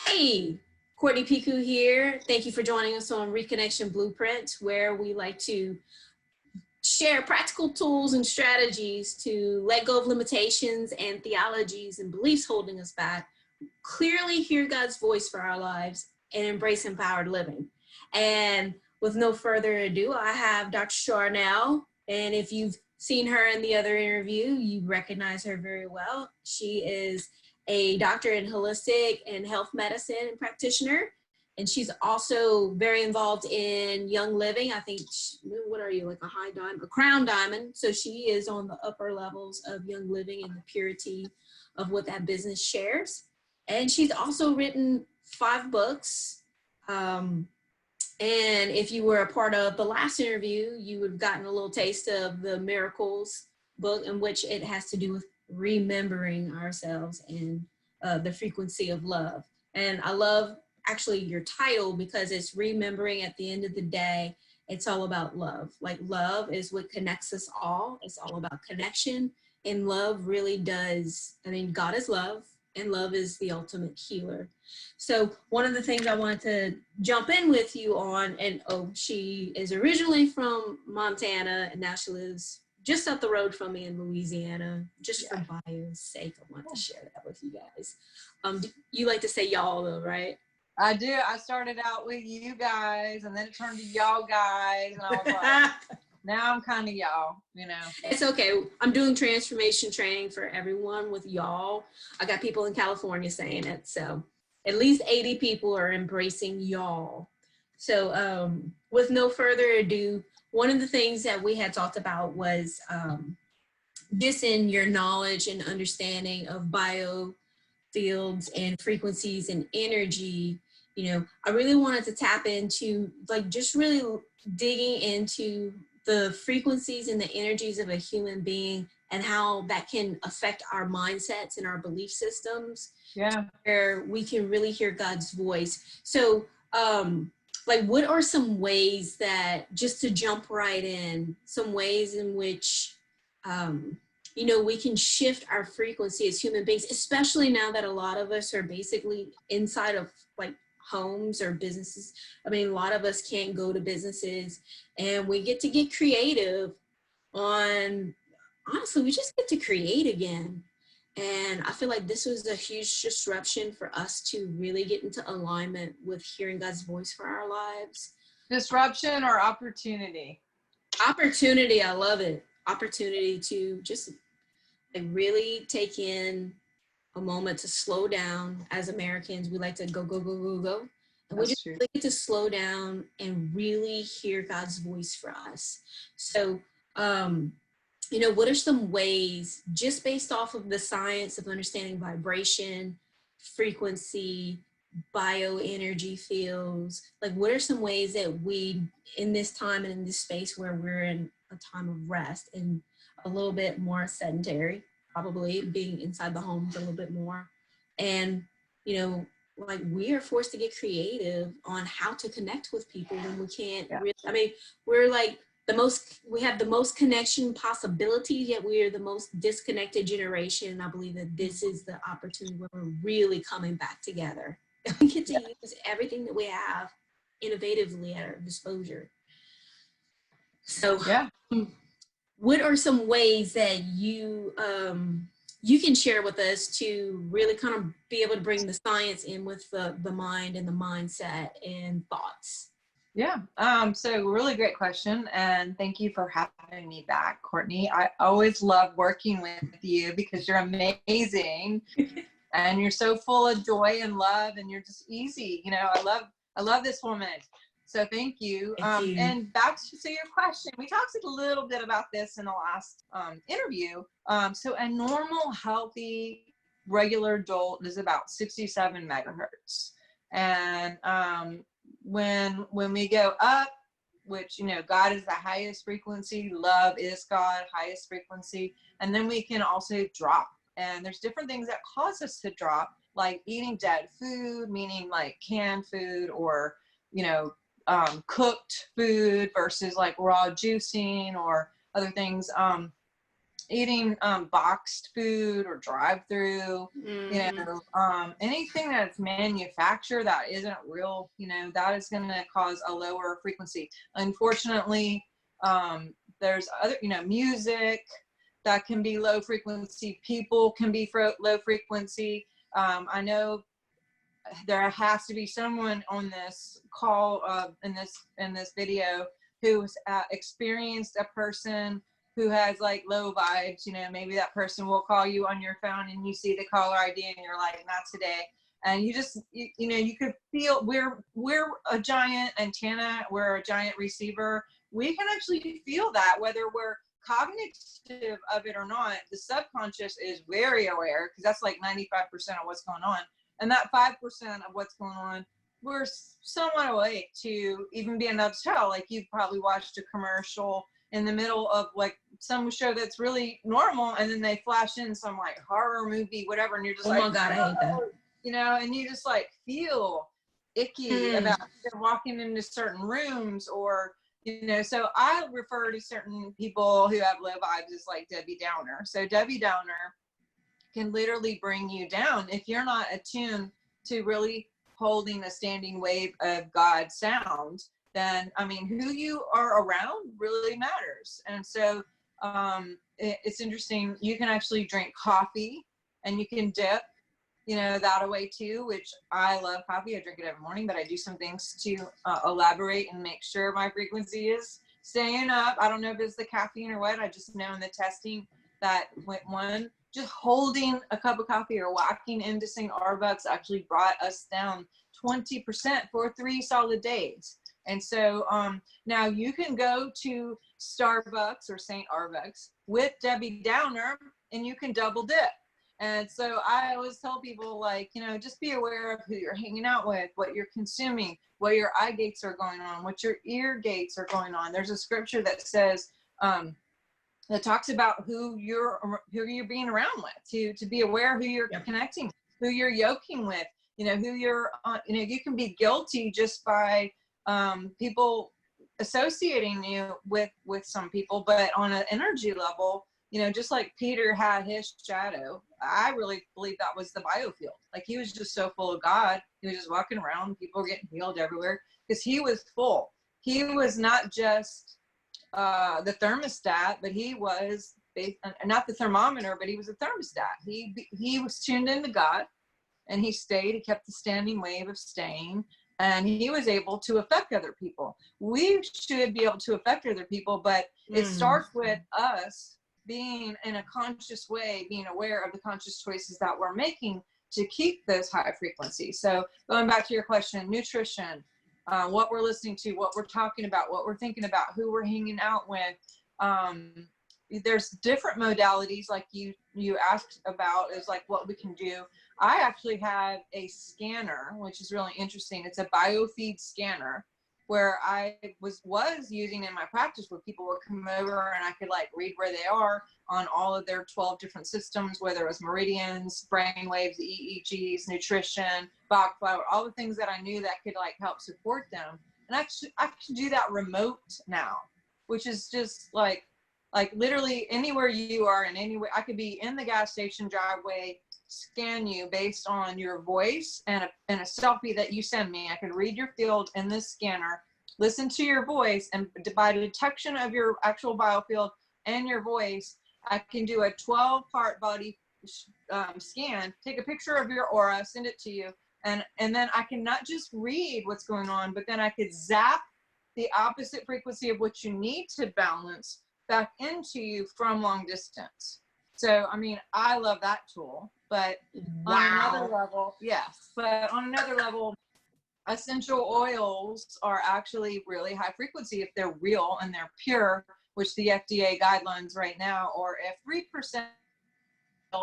Hey, Courtney Picou here. Thank you for joining us on Reconnection Blueprint, where we like to share practical tools and strategies to let go of limitations and theologies and beliefs holding us back, clearly hear God's voice for our lives, and embrace empowered living. And with no further ado, I have Dr. Sharnael. And if you've seen her in the other interview, you recognize her very well. She is a doctor in holistic and health medicine practitioner. And she's also very involved in Young Living. I think, what are you, like a high diamond, a crown diamond. So she is on the upper levels of Young Living and the purity of what that business shares. And she's also written 5 books. And if you were a part of the last interview, you would have gotten a little taste of the Miracles book, in which it has to do with remembering ourselves and the frequency of love. And I love actually your title, because it's remembering at the end of the day, it's all about love. Like, love is what connects us all. It's all about connection. And love really does, I mean, God is love, and love is the ultimate healer. So one of the things I wanted to jump in with you on, and she is originally from Montana, and now she lives just up the road from me in Louisiana. Just for bio's sake, I want to share that with you guys. You like to say y'all though, right? I do. I started out with you guys, and then it turned to y'all guys, and I was like, now I'm kind of y'all, you know. It's okay. I'm doing transformation training for everyone with y'all. I got people in California saying it, so at least 80 people are embracing y'all. So with no further ado, one of the things that we had talked about was just in your knowledge and understanding of biofields and frequencies and energy, you know, I really wanted to tap into, like, just really digging into the frequencies and the energies of a human being and how that can affect our mindsets and our belief systems. Yeah. Where we can really hear God's voice. So, like, what are some ways that, just to jump right in, some ways in which, you know, we can shift our frequency as human beings, especially now that a lot of us are basically inside of, like, homes or businesses. I mean, a lot of us can't go to businesses, and we get to get creative on, honestly, we just get to create again. And I feel like this was a huge disruption for us to really get into alignment with hearing God's voice for our lives. Disruption or opportunity? Opportunity, I love it. Opportunity to just, like, really take in a moment to slow down. As Americans, we like to go, go, go, go, go. And we just really get to slow down and really hear God's voice for us. So, you know, what are some ways, just based off of the science of understanding vibration, frequency, bioenergy fields, like, what are some ways that we, in this time and in this space where we're in a time of rest and a little bit more sedentary, probably being inside the homes a little bit more, and, you know, like, we are forced to get creative on how to connect with people when we can't really, I mean, we're like, we have the most connection possibilities, yet we are the most disconnected generation. I believe that this is the opportunity where we're really coming back together. We get to use everything that we have innovatively at our disposal. So what are some ways that you you can share with us to really kind of be able to bring the science in with the mind and the mindset and thoughts? Yeah. So really great question. And thank you for having me back, Courtney. I always love working with you because you're amazing and you're so full of joy and love, and you're just easy. You know, I love this woman. So thank you. And back to your question, we talked a little bit about this in the last interview. So a normal, healthy, regular adult is about 67 megahertz. And when we go up, which, you know, God is the highest frequency, love is God, highest frequency, and then we can also drop. And there's different things that cause us to drop, like eating dead food, meaning like canned food, or, you know, cooked food versus like raw juicing or other things. eating boxed food or drive-through, anything that's manufactured that isn't real, that is going to cause a lower frequency. Unfortunately, there's other, music that can be low frequency. People can be low frequency. I know there has to be someone on this call in this video who's experienced a person who has like low vibes. Maybe that person will call you on your phone and you see the caller ID and you're like, not today. And you just, you could feel we're a giant antenna, we're a giant receiver. We can actually feel that whether we're cognitive of it or not. The subconscious is very aware because that's like 95% of what's going on. And that 5% of what's going on, we're somewhat awake to even be enough to tell. Like you've probably watched a commercial in the middle of like some show that's really normal, and then they flash in some like horror movie, whatever, and you're just like, oh my God, I hate that. And you just like feel icky about walking into certain rooms or, so I refer to certain people who have low vibes as like Debbie Downer. So Debbie Downer can literally bring you down if you're not attuned to really holding a standing wave of God sound. Then, who you are around really matters. And so it's interesting. You can actually drink coffee and you can dip, that away too, which I love coffee. I drink it every morning, but I do some things to elaborate and make sure my frequency is staying up. I don't know if it's the caffeine or what. I just know in the testing that just holding a cup of coffee or walking into St. Arbuck's actually brought us down 20% for 3 solid days. And so now you can go to Starbucks or St. Arbuck's with Debbie Downer and you can double dip. And so I always tell people, like, just be aware of who you're hanging out with, what you're consuming, what your eye gates are going on, what your ear gates are going on. There's a scripture that says, that talks about who you're being around with, to be aware who you're connecting, who you're yoking with, who you're, you can be guilty just by people associating you with some people, but on an energy level, just like Peter had his shadow, I really believe that was the biofield. Like he was just so full of God. He was just walking around, people were getting healed everywhere because he was full. He was not just the thermostat, but he was not the thermometer, but he was a thermostat. He was tuned into God, and he stayed. He kept the standing wave of staying, and he was able to affect other people. We should be able to affect other people, but it starts with us being in a conscious way, being aware of the conscious choices that we're making to keep those high frequencies. So going back to your question, nutrition, what we're listening to, what we're talking about, what we're thinking about, who we're hanging out with. There's different modalities like you asked about, is like what we can do. I actually have a scanner, which is really interesting. It's a biofeed scanner where I was using in my practice where people would come over and I could like read where they are on all of their 12 different systems, whether it was meridians, brain waves, EEGs, nutrition, Bach flower, all the things that I knew that could like help support them. And I can do that remote now, which is just like literally anywhere you are in anywhere. I could be in the gas station driveway, scan you based on your voice and a selfie that you send me. I could read your field in this scanner, listen to your voice, and by detection of your actual biofield and your voice, I can do a 12-part body scan, take a picture of your aura, send it to you, and then I can not just read what's going on, but then I could zap the opposite frequency of what you need to balance back into you from long distance. So, I love that tool, but on another level, essential oils are actually really high frequency if they're real and they're pure, which the FDA guidelines right now, or if 3%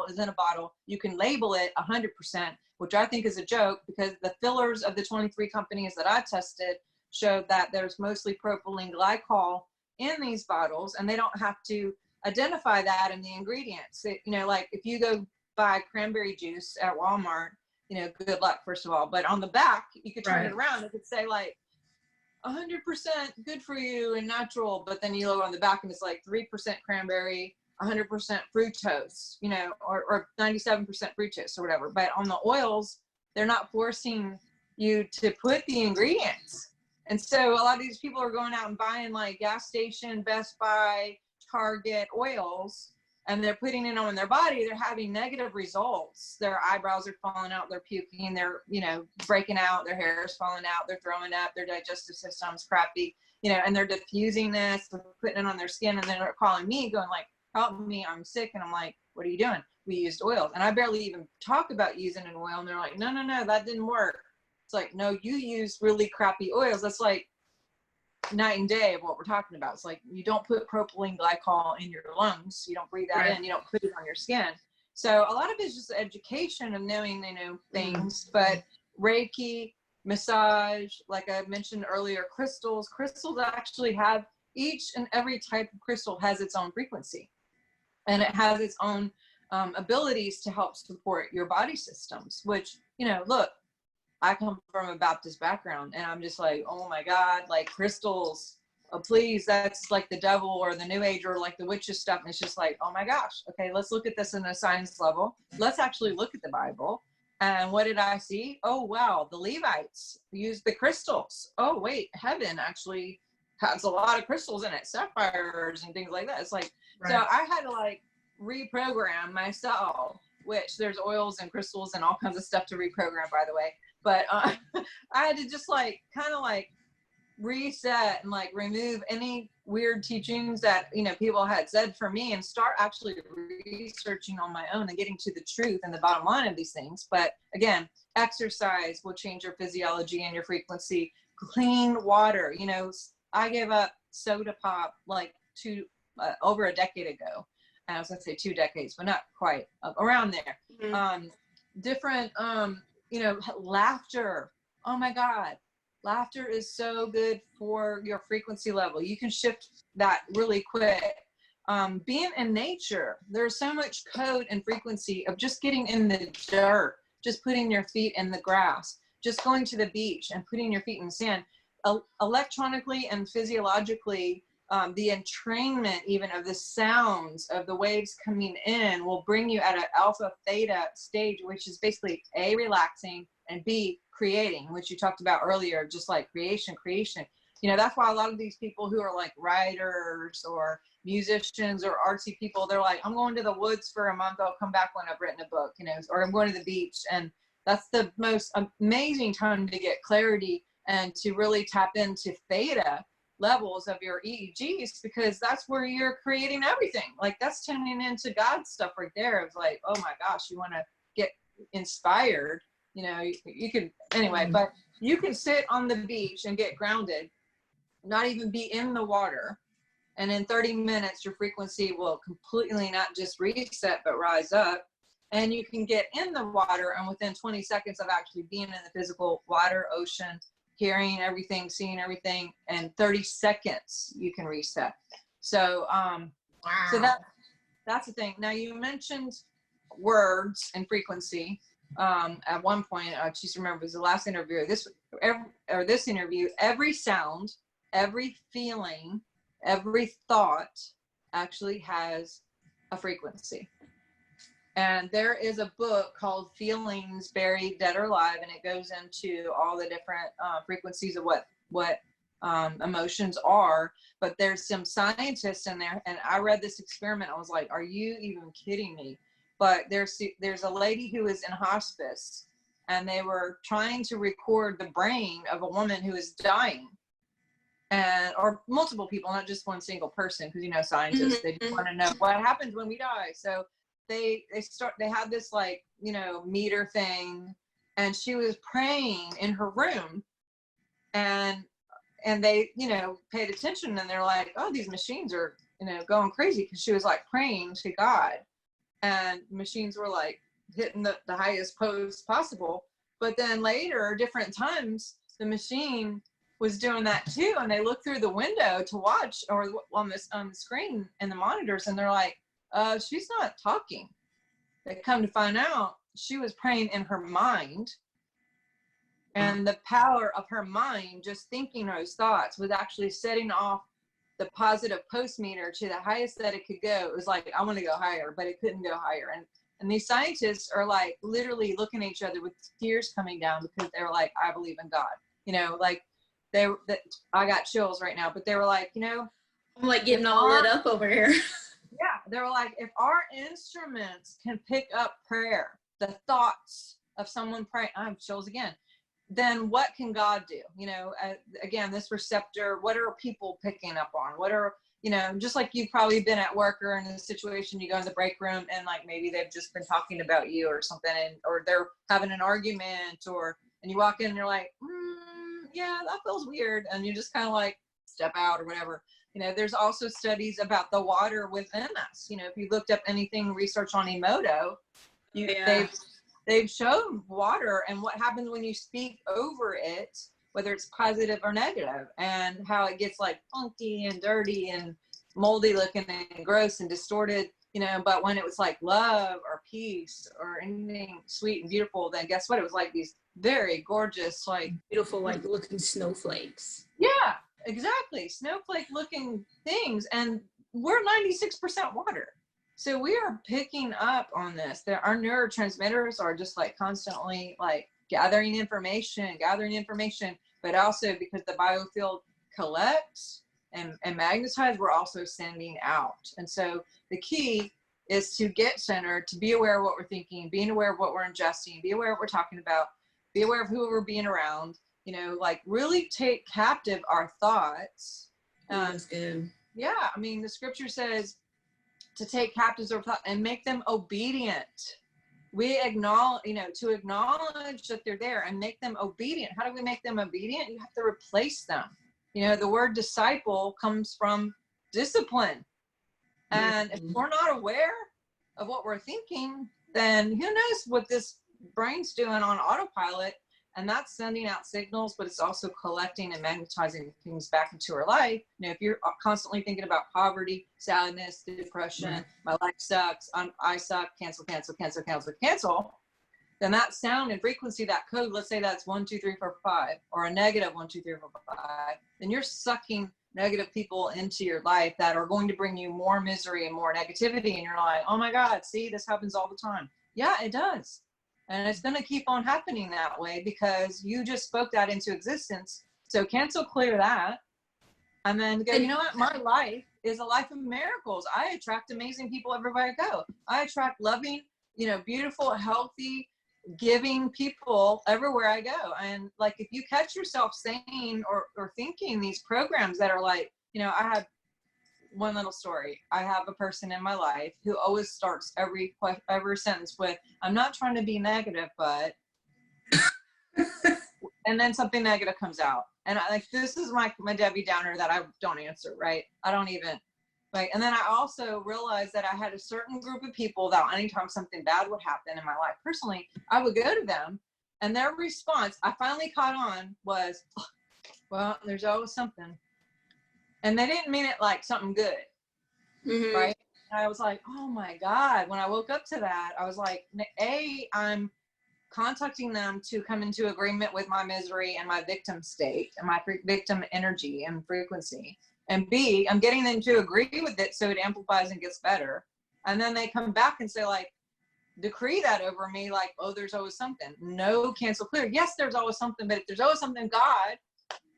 is in a bottle, you can label it 100%, which I think is a joke because the fillers of the 23 companies that I tested showed that there's mostly propylene glycol in these bottles, and they don't have to identify that in the ingredients. Like if you go buy cranberry juice at Walmart, good luck, first of all, but on the back, you could turn it around. It could say like 100% good for you and natural, but then you look on the back and it's like 3% cranberry, 100% fructose, you know, or 97% fructose or whatever. But on the oils, they're not forcing you to put the ingredients. And so a lot of these people are going out and buying like gas station, Best Buy, Target oils, and they're putting it on their body. They're having negative results. Their eyebrows are falling out, they're puking, they're, you know, breaking out, their hair is falling out, they're throwing up, their digestive system's crappy, you know, and they're diffusing this, putting it on their skin, and then they're calling me going like, help me, I'm sick. And I'm like, what are you doing? We used oils. And I barely even talk about using an oil. And they're like, no, that didn't work. It's like, no, you use really crappy oils. That's like night and day of what we're talking about. It's like, you don't put propylene glycol in your lungs. You don't breathe that in. You don't put it on your skin. So a lot of it's just education of knowing, you know, things, but Reiki, massage, like I mentioned earlier, crystals actually have, each and every type of crystal has its own frequency, and it has its own abilities to help support your body systems, which, you know, look, I come from a Baptist background, and I'm just like, oh my God, like crystals, oh, please, that's like the devil or the new age or like the witches stuff. And it's just like, oh my gosh, okay, let's look at this in a science level. Let's actually look at the Bible. And what did I see? Oh, wow, the Levites used the crystals. Oh, wait, heaven actually has a lot of crystals in it, sapphires and things like that. It's like, so I had to like reprogram myself, which there's oils and crystals and all kinds of stuff to reprogram, by the way. But I had to just like kind of like reset and like remove any weird teachings that, you know, people had said for me, and start actually researching on my own and getting to the truth and the bottom line of these things. But again, exercise will change your physiology and your frequency. Clean water, you know, I gave up soda pop like over a decade ago. I was gonna say 2 decades, but not quite, around there. Different, you know, laughter. Oh my God. Laughter is so good for your frequency level. You can shift that really quick. Being in nature, there's so much code and frequency of just getting in the dirt, just putting your feet in the grass, just going to the beach and putting your feet in the sand. Electronically and physiologically, the entrainment even of the sounds of the waves coming in will bring you at an alpha theta stage, which is basically A, relaxing, and B, creating, which you talked about earlier, just like creation. You know, that's why a lot of these people who are like writers or musicians or artsy people, they're like, I'm going to the woods for a month, I'll come back when I've written a book, you know, or I'm going to the beach. And that's the most amazing time to get clarity and to really tap into theta levels of your EEGs, because that's where you're creating everything. Like, that's tuning into God's stuff right there. It's like, oh my gosh, you want to get inspired, you know, you can, anyway, but you can sit on the beach and get grounded, not even be in the water. And in 30 minutes, your frequency will completely not just reset, but rise up. And you can get in the water, and within 20 seconds of actually being in the physical water, ocean, hearing everything, seeing everything, and 30 seconds you can reset. So so that's the thing. Now, you mentioned words and frequency. At one point, I just remember, it was the last interview, this interview, every sound, every feeling, every thought actually has a frequency. And there is a book called Feelings, Buried, Dead or Alive, and it goes into all the different frequencies of what emotions are. But there's some scientists in there, and I read this experiment. I was like, are you even kidding me? But there's a lady who is in hospice, and they were trying to record the brain of a woman who is dying, or multiple people, not just one single person, because, you know, scientists, they just want to know what happens when we die. So they had this, like, you know, meter thing, and she was praying in her room, and they, you know, paid attention, and they're like, oh, these machines are, you know, going crazy, because she was like praying to God, and machines were like hitting the highest pose possible. But then later, different times, the machine was doing that too, and they looked through the window to watch, or on the screen and the monitors, and they're like, she's not talking. They come to find out she was praying in her mind, and the power of her mind, just thinking those thoughts, was actually setting off the positive post meter to the highest that it could go. It was like, I want to go higher, but it couldn't go higher. And these scientists are like literally looking at each other with tears coming down because they were like, I believe in God. You know, like I got chills right now, but they were like, you know, I'm like getting all lit up over here. Yeah, they were like, if our instruments can pick up prayer, the thoughts of someone praying, I have chills again, then what can God do? You know, again, this receptor, what are people picking up on? What are, you know, just like you've probably been at work or in a situation, you go in the break room and like maybe they've just been talking about you or something, or they're having an argument, and you walk in and you're like, yeah, that feels weird. And you just kind of like step out or whatever. You know, there's also studies about the water within us. You know, if you looked up anything, research on Emoto, they've shown water and what happens when you speak over it, whether it's positive or negative, and how it gets like funky and dirty and moldy looking and gross and distorted, you know. But when it was like love or peace or anything sweet and beautiful, then guess what? It was like these very gorgeous, like beautiful, like looking snowflakes. Yeah, exactly. Snowflake looking things. And we're 96% water. So we are picking up on this. Our neurotransmitters are just like constantly like gathering information, but also because the biofield collects and magnetizes, we're also sending out. And so the key is to get centered, to be aware of what we're thinking, being aware of what we're ingesting, be aware of what we're talking about, be aware of who we're being around, you know, like really take captive our thoughts. That's good. Yeah, I mean, the scripture says to take captives our thoughts and make them obedient. We acknowledge, you know, to acknowledge that they're there and make them obedient. How do we make them obedient? You have to replace them. You know, the word disciple comes from discipline. And if we're not aware of what we're thinking, then who knows what this brain's doing on autopilot. And that's sending out signals, but it's also collecting and magnetizing things back into our life. You know, if you're constantly thinking about poverty, sadness, depression, my life sucks, I suck, cancel, then that sound and frequency, that code, let's say that's 1, 2, 3, 4, 5, or a negative 1, 2, 3, 4, 5, then you're sucking negative people into your life that are going to bring you more misery and more negativity. And you're like, oh my God, see, this happens all the time. Yeah, it does. And it's going to keep on happening that way because you just spoke that into existence. So cancel, clear that. And then go, you know what? My life is a life of miracles. I attract amazing people everywhere I go. I attract loving, you know, beautiful, healthy, giving people everywhere I go. And like, if you catch yourself saying or thinking these programs that are like, you know, I have one little story. I have a person in my life who always starts every sentence with, I'm not trying to be negative, but, and then something negative comes out. And I like, this is my Debbie Downer that I don't answer, right? I don't even, right? And then I also realized that I had a certain group of people that anytime something bad would happen in my life, personally, I would go to them and their response, I finally caught on, was, well, there's always something. And they didn't mean it like something good, right? And I was like, oh my God. When I woke up to that, I was like, A, I'm contacting them to come into agreement with my misery and my victim state and my victim energy and frequency. And B, I'm getting them to agree with it so it amplifies and gets better. And then they come back and say like, decree that over me, like, oh, there's always something. No, cancel, clear. Yes, there's always something, but if there's always something, God.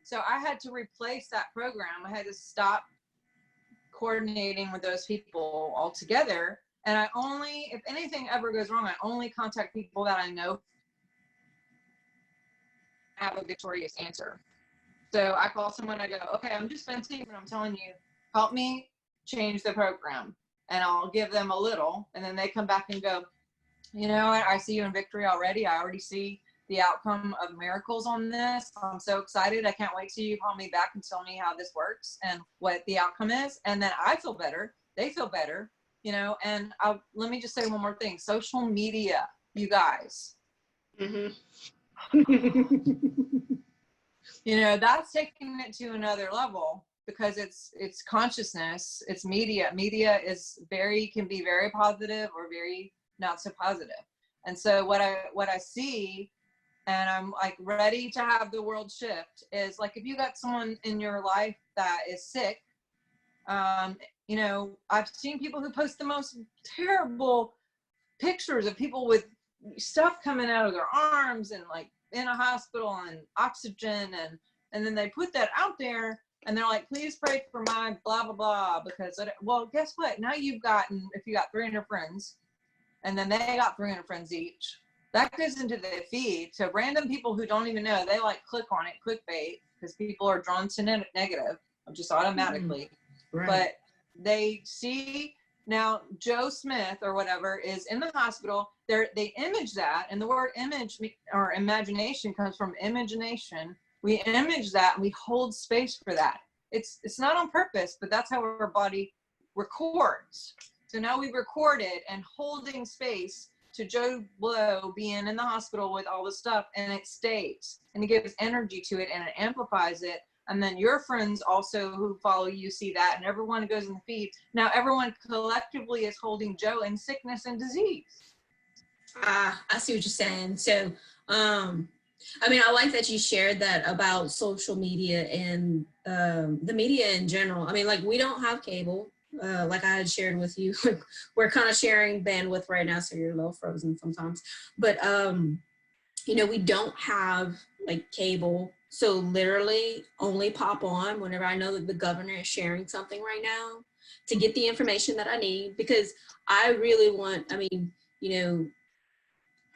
So I had to replace that program. I had to stop coordinating with those people altogether. And I only, if anything ever goes wrong, I only contact people that I know have a victorious answer. So I call someone, I go, okay, I'm just venting, but I'm telling you, help me change the program. And I'll give them a little. And then they come back and go, you know what? I see you in victory already. I already see the outcome of miracles on this. I'm so excited. I can't wait till you call me back and tell me how this works and what the outcome is. And then I feel better. They feel better, you know. And let me just say one more thing. Social media, you guys. You know, that's taking it to another level because it's consciousness. It's media. Media can be very positive or very not so positive. And so what I see, and I'm like ready to have the world shift, is like if you got someone in your life that is sick You know, I've seen people who post the most terrible pictures of people with stuff coming out of their arms and like in a hospital and oxygen, and then they put that out there and they're like, please pray for my blah blah blah, because well, guess what, now you've gotten, if you got 300 friends and then they got 300 friends each, that goes into the feed. So random people who don't even know, they like click on it, clickbait, because people are drawn to negative just automatically. Right. But they see now Joe Smith or whatever is in the hospital. They image that, and the word image or imagination comes from imagination. We image that and we hold space for that. It's not on purpose, but that's how our body records. So now we recorded and holding space to Joe Blow being in the hospital with all this stuff, and it stays and it gives energy to it and it amplifies it. And then your friends also who follow you see that, and everyone goes in the feed. Now everyone collectively is holding Joe in sickness and disease. I see what you're saying. So, I mean, I like that you shared that about social media and the media in general. I mean, like, we don't have cable. Like I had shared with you, we're kind of sharing bandwidth right now, so you're a little frozen sometimes. But, you know, we don't have like cable. So literally only pop on whenever I know that the governor is sharing something right now to get the information that I need, because I really want, I mean, you know,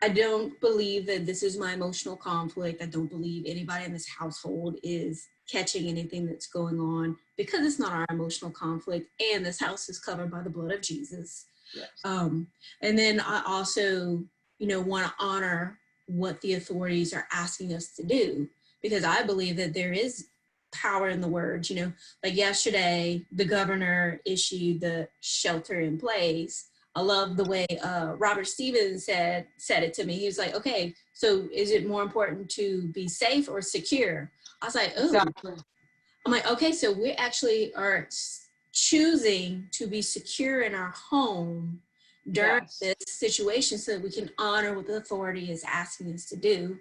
I don't believe that this is my emotional conflict. I don't believe anybody in this household is catching anything that's going on, because it's not our emotional conflict, and this house is covered by the blood of Jesus. Yes. And then I also, you know, want to honor what the authorities are asking us to do, because I believe that there is power in the words. You know, like yesterday, the governor issued the shelter in place. I love the way Robert Stevens said it to me. He was like, okay, so is it more important to be safe or secure? I was like, oh, exactly. I'm like, okay, so we actually are choosing to be secure in our home during this situation so that we can honor what the authority is asking us to do.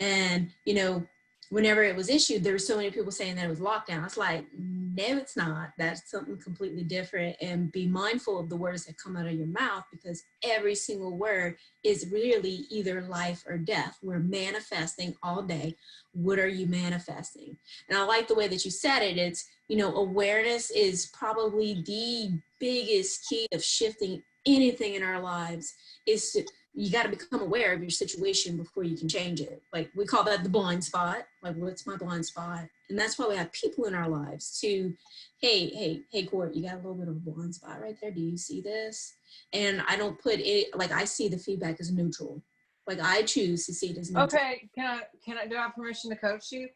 And, you know, whenever it was issued, there were so many people saying that it was lockdown. I was like, no, it's not. That's something completely different. And be mindful of the words that come out of your mouth, because every single word is really either life or death. We're manifesting all day. What are you manifesting? And I like the way that you said it. It's, you know, awareness is probably the biggest key of shifting anything in our lives. Is to, you got to become aware of your situation before you can change it. Like, we call that the blind spot. Like, what's my blind spot? And that's why we have people in our lives to, hey, Court, you got a little bit of a blind spot right there. Do you see this? And I don't put it, like, I see the feedback as neutral. Like, I choose to see it as neutral. Okay, do I have permission to coach you?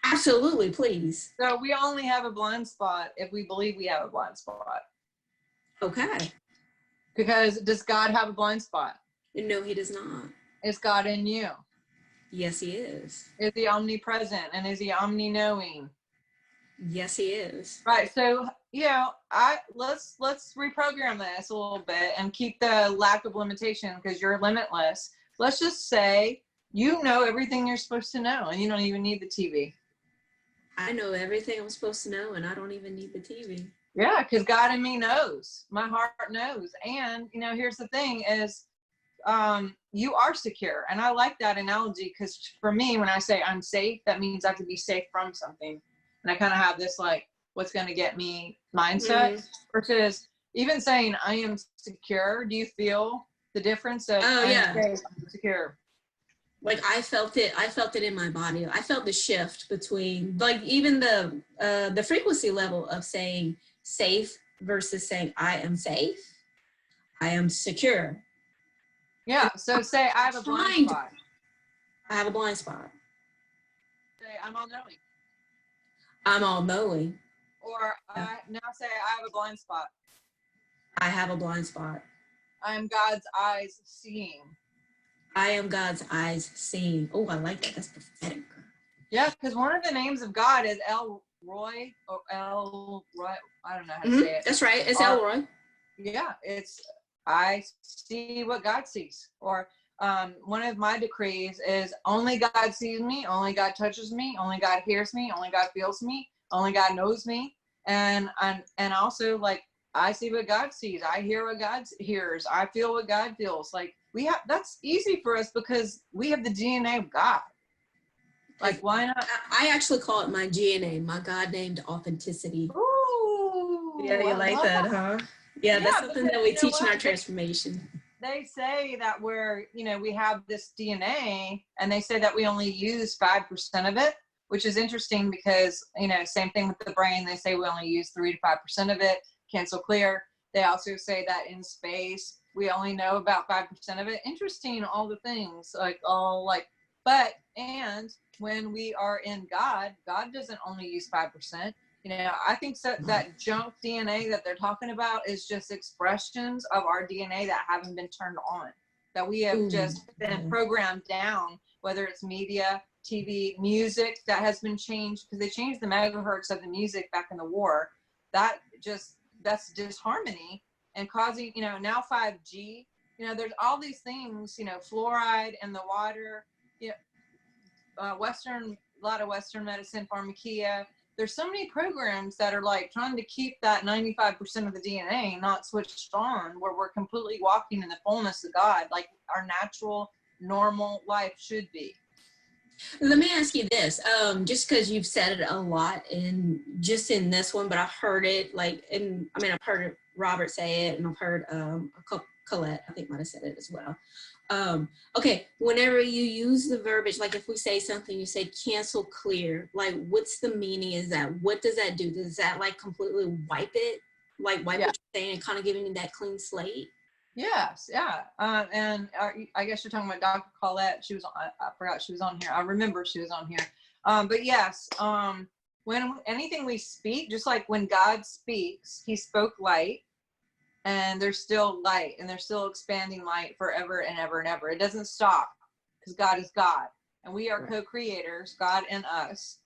Absolutely, please. So we only have a blind spot if we believe we have a blind spot. Okay. Because does God have a blind spot? No, he does not. Is God in you? Yes, he is. Is he omnipresent, and is he omni-knowing? Yes, he is. Right. So, you know, let's reprogram this a little bit and keep the lack of limitation, because you're limitless. Let's just say you know everything you're supposed to know, and you don't even need the TV. I know everything I'm supposed to know, and I don't even need the TV. Yeah, because God in me knows. My heart knows. And, you know, here's the thing is, you are secure. And I like that analogy, because for me, when I say I'm safe, that means I have to be safe from something. And I kind of have this, like, what's going to get me mindset, versus even saying I am secure. Do you feel the difference of I'm safe, I'm secure? Like, I felt it in my body. I felt the shift between, like, even the frequency level of saying safe versus saying I am safe, I am secure. Yeah. So say I have a blind spot. I have a blind spot. Say I'm all knowing. I'm all knowing. Or now say I have a blind spot. I have a blind spot. I am God's eyes seeing. I am God's eyes seeing. Oh, I like that. That's prophetic. Yeah, because one of the names of God is El Roy, or El Roy. I don't know how to say it. That's right. It's El Roy. Yeah, it's I see what God sees. Or one of my decrees is only God sees me, only God touches me, only God hears me, only God feels me, only God knows me. And also, like, I see what God sees, I hear what God hears, I feel what God feels. Like, that's easy for us because we have the DNA of God. Like, why not? I actually call it my GNA, my God named authenticity. Ooh, Yeah, you like that, huh? Yeah, that's something that we teach in our transformation. They say that we have this DNA, and they say that we only use 5% of it, which is interesting because, same thing with the brain. They say we only use 3 to 5% of it, cancel clear. They also say that in space, we only know about 5% of it. Interesting, all the things, and when we are in God, God doesn't only use 5%. I think that junk DNA that they're talking about is just expressions of our DNA that haven't been turned on, that we have just been programmed down, whether it's media, TV, music that has been changed, because they changed the megahertz of the music back in the war. That's disharmony and causing, now 5G, there's all these things, fluoride in the water, a lot of Western medicine, pharmacia. There's so many programs that are like trying to keep that 95% of the DNA not switched on, where we're completely walking in the fullness of God, like our natural, normal life should be. Let me ask you this, just because you've said it a lot in this one, but I've heard it I've heard Robert say it, and I've heard Colette, I think, might have said it as well. Okay, whenever you use the verbiage, like if we say something, you say cancel clear, like what's the meaning is that? What does that do? Does that like completely wipe it? Like wipe what you're saying and kind of giving you that clean slate? Yes, yeah. And I guess you're talking about Dr. Colette. She was on, I forgot she was on here. I remember she was on here. But yes, when anything we speak, just like when God speaks, he spoke light, and there's still light, and there's still expanding light forever and ever and ever. It doesn't stop, because God is God, and we are co-creators, God and us,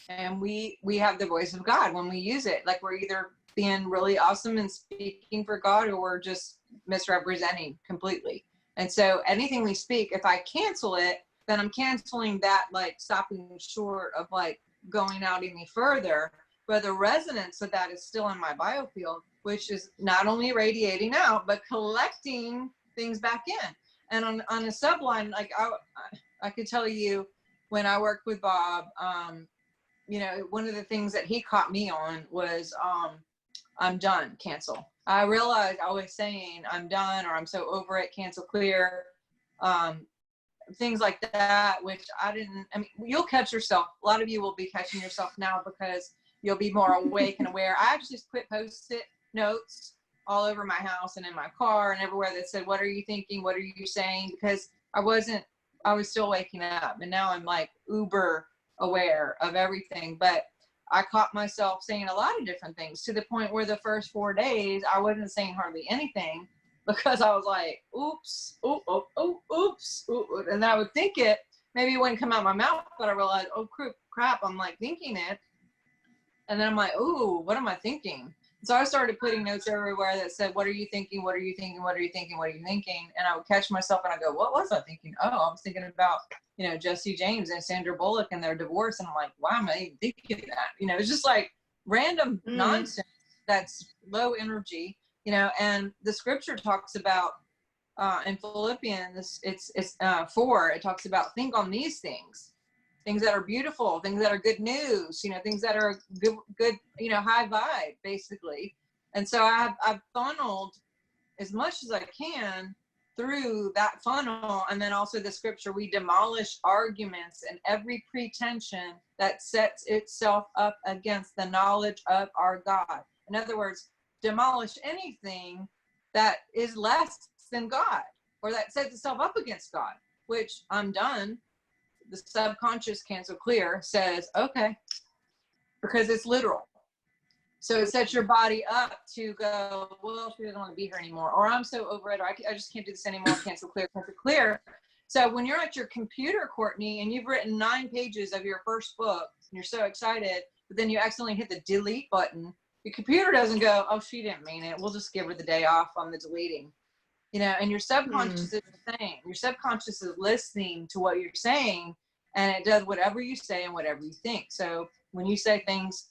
and we have the voice of God when we use it. Like, we're either being really awesome and speaking for God, or we're just misrepresenting completely. And so anything we speak, if I cancel it, then I'm canceling that, like stopping short of like going out any further. But the resonance of that is still in my biofield, which is not only radiating out, but collecting things back in. And on a subline, like I could tell you, when I worked with Bob, one of the things that he caught me on was, I'm done, cancel. I realized I was saying I'm done, or I'm so over it, cancel clear, things like that, which you'll catch yourself. A lot of you will be catching yourself now because you'll be more awake and aware. I actually put Post-it notes all over my house and in my car and everywhere that said, what are you thinking? What are you saying? Because I was still waking up, and now I'm like uber aware of everything. But I caught myself saying a lot of different things, to the point where the first 4 days I wasn't saying hardly anything, because I was like, oops, oops. And I would think it, maybe it wouldn't come out my mouth, but I realized, oh crap, I'm like thinking it. And then I'm like, ooh, what am I thinking? So I started putting notes everywhere that said, what are you thinking? What are you thinking? What are you thinking? What are you thinking? And I would catch myself and I go, what was I thinking? Oh, I was thinking about, Jesse James and Sandra Bullock and their divorce. And I'm like, why am I even thinking that? It's just like random nonsense that's low energy, and the scripture talks about, in Philippians, it's 4, it talks about, think on these things that are beautiful, things that are good news, things that are good, high vibe, basically. And so I've funneled as much as I can through that funnel. And then also the scripture, we demolish arguments and every pretension that sets itself up against the knowledge of our God. In other words, demolish anything that is less than God, or that sets itself up against God, which I'm done. The subconscious cancel clear says, okay, because it's literal. So it sets your body up to go, well, she doesn't want to be here anymore, or I'm so over it, or I just can't do this anymore, cancel clear, cancel clear. So when you're at your computer, Courtney, and you've written 9 pages of your first book, and you're so excited, but then you accidentally hit the delete button, your computer doesn't go, oh, she didn't mean it, we'll just give her the day off on the deleting. And your subconscious is the same. Your subconscious is listening to what you're saying, and it does whatever you say and whatever you think. So when you say things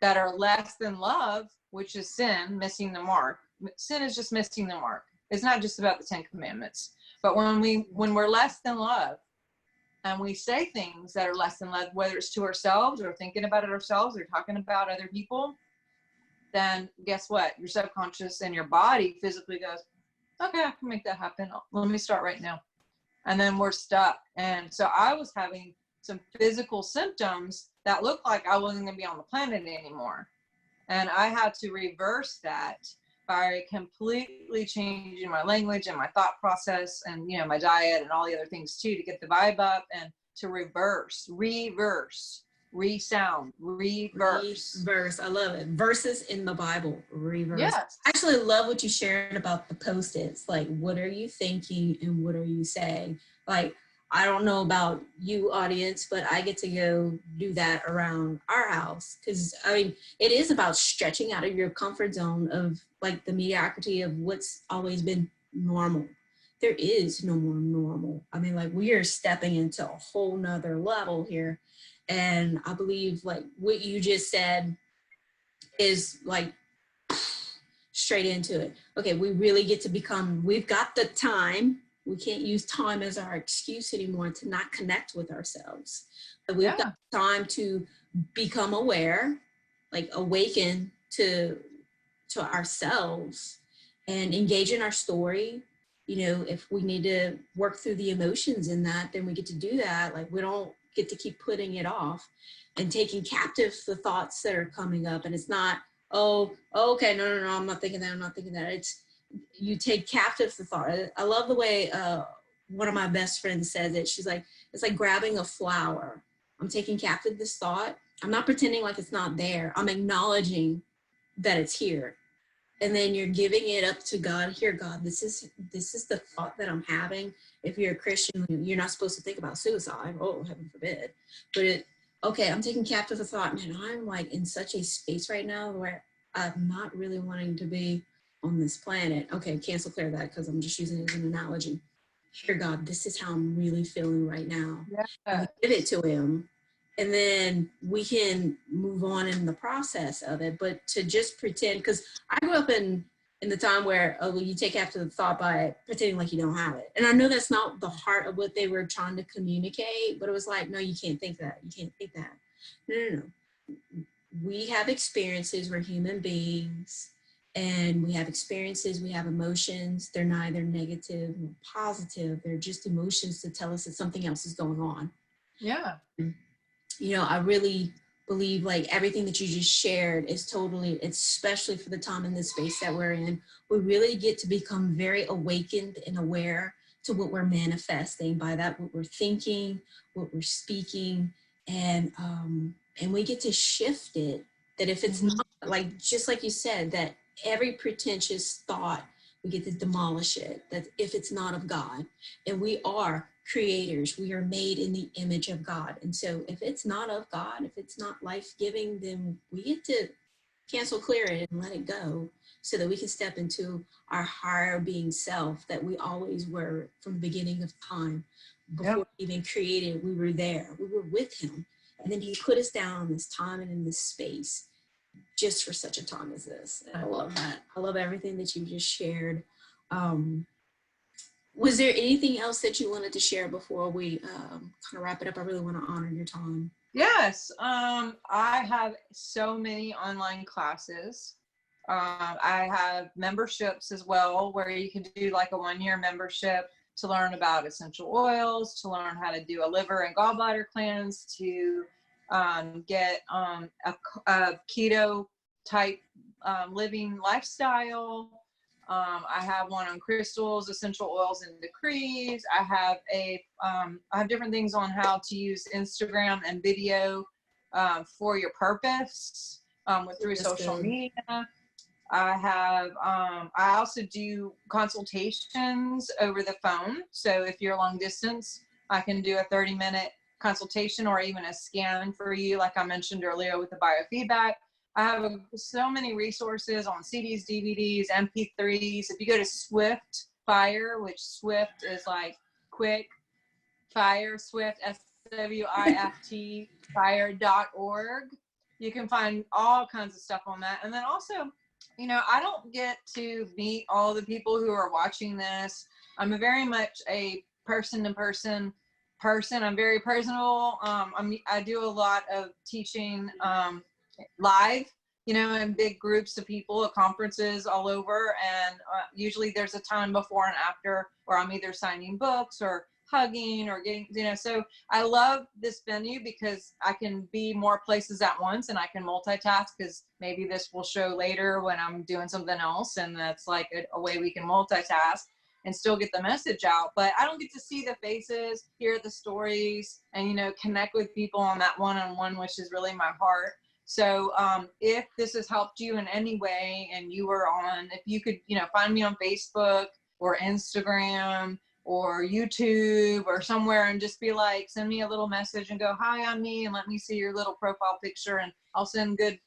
that are less than love, which is sin, missing the mark. Sin is just missing the mark. It's not just about the 10 commandments. But when we're less than love, and we say things that are less than love, whether it's to ourselves or thinking about it ourselves or talking about other people, then guess what? Your subconscious and your body physically goes, okay, I can make that happen. Let me start right now. And then we're stuck. And so I was having some physical symptoms that looked like I wasn't going to be on the planet anymore. And I had to reverse that by completely changing my language and my thought process and, you know, my diet and all the other things too, to get the vibe up and to reverse, resound, reverse. Reverse. I love it. Verses in the Bible. Reverse. Yes. I actually love what you shared about the post-its. Like, what are you thinking and what are you saying? Like, I don't know about you, audience, but I get to go do that around our house. Because, I mean, it is about stretching out of your comfort zone of, like, the mediocrity of what's always been normal. There is no more normal. I mean, like, we are stepping into a whole nother level here. And I believe, like, what you just said is, like, straight into it. Okay, we really get to become, we've got the time. We can't use time as our excuse anymore to not connect with ourselves. But we've got time to become aware, like awaken to ourselves and engage in our story. You know, if we need to work through the emotions in that, then we get to do that. Like, we don't get to keep putting it off and taking captive the thoughts that are coming up. And it's not, oh, okay, no, I'm not thinking that. It's, you take captive the thought. I love the way one of my best friends says it. She's like, it's like grabbing a flower. I'm taking captive this thought. I'm not pretending like it's not there. I'm acknowledging that it's here. And then you're giving it up to God. Here, God, this is the thought that I'm having. If you're a Christian, you're not supposed to think about suicide. Oh, heaven forbid. But okay, I'm taking captive the thought, man, I'm like in such a space right now where I'm not really wanting to be on this planet. Okay, cancel clear that because I'm just using it as an analogy. Here, God, this is how I'm really feeling right now. Yeah. Give it to him. And then we can move on in the process of it. But to just pretend, because I grew up in the time where, oh, well, you take after the thought by pretending like you don't have it. And I know that's not the heart of what they were trying to communicate, but it was like, no, you can't think that. You can't think that. No. We have experiences. We're human beings. And we have experiences, we have emotions. They're neither negative nor positive. They're just emotions to tell us that something else is going on. Yeah. You know, I really believe like everything that you just shared is totally, especially for the time and the space that we're in, we really get to become very awakened and aware to what we're manifesting by that, what we're thinking, what we're speaking, and we get to shift it. That if it's not, like, just like you said, that every pretentious thought, we get to demolish it. That if it's not of God, and we are creators, we are made in the image of God. And so if it's not of God, if it's not life-giving, then we get to cancel clear it and let it go so that we can step into our higher being self that we always were from the beginning of time. Before we even created, we were there. We were with him. And then he put us down in this time and in this space just for such a time as this. And I love that. I love everything that you just shared. Was there anything else that you wanted to share before we kind of wrap it up? I really want to honor your time. Yes. I have so many online classes. I have memberships as well, where you can do like a 1-year membership to learn about essential oils, to learn how to do a liver and gallbladder cleanse, to get a keto type living lifestyle. I have one on crystals, essential oils, and decrees. I have different things on how to use Instagram and video for your purpose through social media. I also do consultations over the phone. So if you're long distance, I can do a 30-minute consultation or even a scan for you, like I mentioned earlier with the biofeedback. I have so many resources on CDs, DVDs, MP3s. If you go to Swift Fire, which Swift is like quick fire, Swift, SWIFT, fire.org. you can find all kinds of stuff on that. And then also, you know, I don't get to meet all the people who are watching this. I'm very much a person-to-person person. I'm very personable. I do a lot of teaching live, you know, in big groups of people at conferences all over. And usually there's a time before and after where I'm either signing books or hugging or getting, you know, so I love this venue because I can be more places at once and I can multitask, because maybe this will show later when I'm doing something else, and that's like a way we can multitask and still get the message out. But I don't get to see the faces, hear the stories, and, you know, connect with people on that one-on-one, which is really my heart. So if this has helped you in any way and you were on, if you could, you know, find me on Facebook or Instagram or YouTube or somewhere and just be like, send me a little message and go, hi, I'm me, and let me see your little profile picture, and I'll send good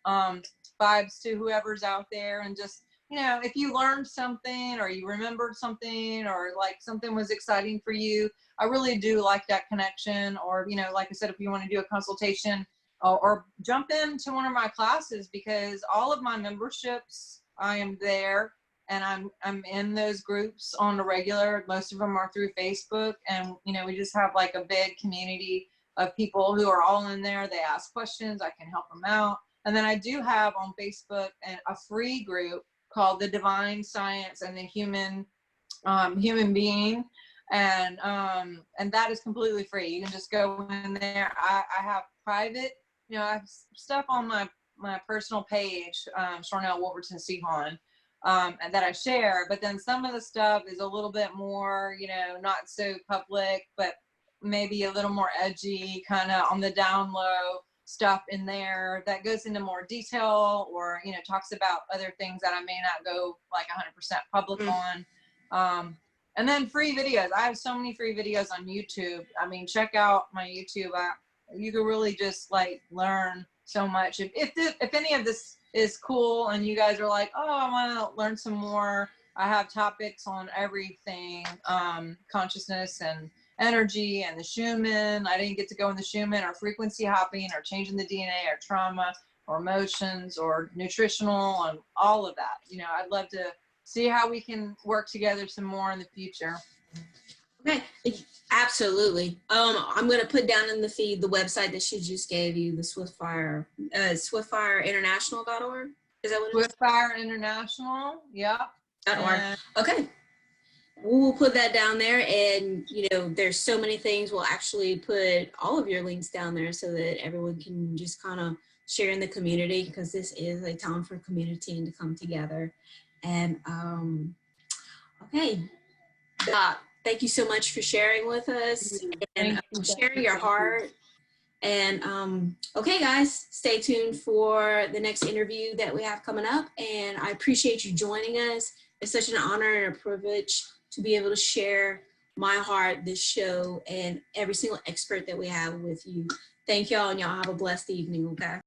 vibes to whoever's out there. And just, you know, if you learned something or you remembered something or like something was exciting for you, I really do like that connection. Or, you know, like I said, if you want to do a consultation or jump into one of my classes, because all of my memberships, I am there and I'm in those groups on a regular. Most of them are through Facebook, and, you know, we just have like a big community of people who are all in there. They ask questions, I can help them out. And then I do have on Facebook a free group called The Divine Science and the Human Being. And that is completely free. You can just go in there. I have private, you know, I have stuff on my personal page, Sharnael Wolverton Seahon, that I share, but then some of the stuff is a little bit more, you know, not so public, but maybe a little more edgy, kind of on the down low stuff in there that goes into more detail, or, you know, talks about other things that I may not go like 100% public on. And then free videos. I have so many free videos on YouTube. I mean, check out my YouTube. You can really just like learn so much. If any of this is cool and you guys are like, oh, I want to learn some more, I have topics on everything, consciousness and energy and the Schumann. I didn't get to go in the Schumann, or frequency hopping, or changing the DNA, or trauma, or emotions, or nutritional, and all of that. You know, I'd love to see how we can work together some more in the future. Okay, absolutely. I'm going to put down in the feed the website that she just gave you, the Swiftfire, swiftfireinternational.org. Is that what it is? Swiftfire International, yeah. .org. Okay. We'll put that down there, and, you know, there's so many things. We'll actually put all of your links down there so that everyone can just kind of share in the community, because this is a time for community and to come together. And okay, thank you so much for sharing with us and sharing your heart. And okay, guys, stay tuned for the next interview that we have coming up. And I appreciate you joining us. It's such an honor and a privilege to be able to share my heart, this show, and every single expert that we have with you. Thank y'all, and y'all have a blessed evening, okay?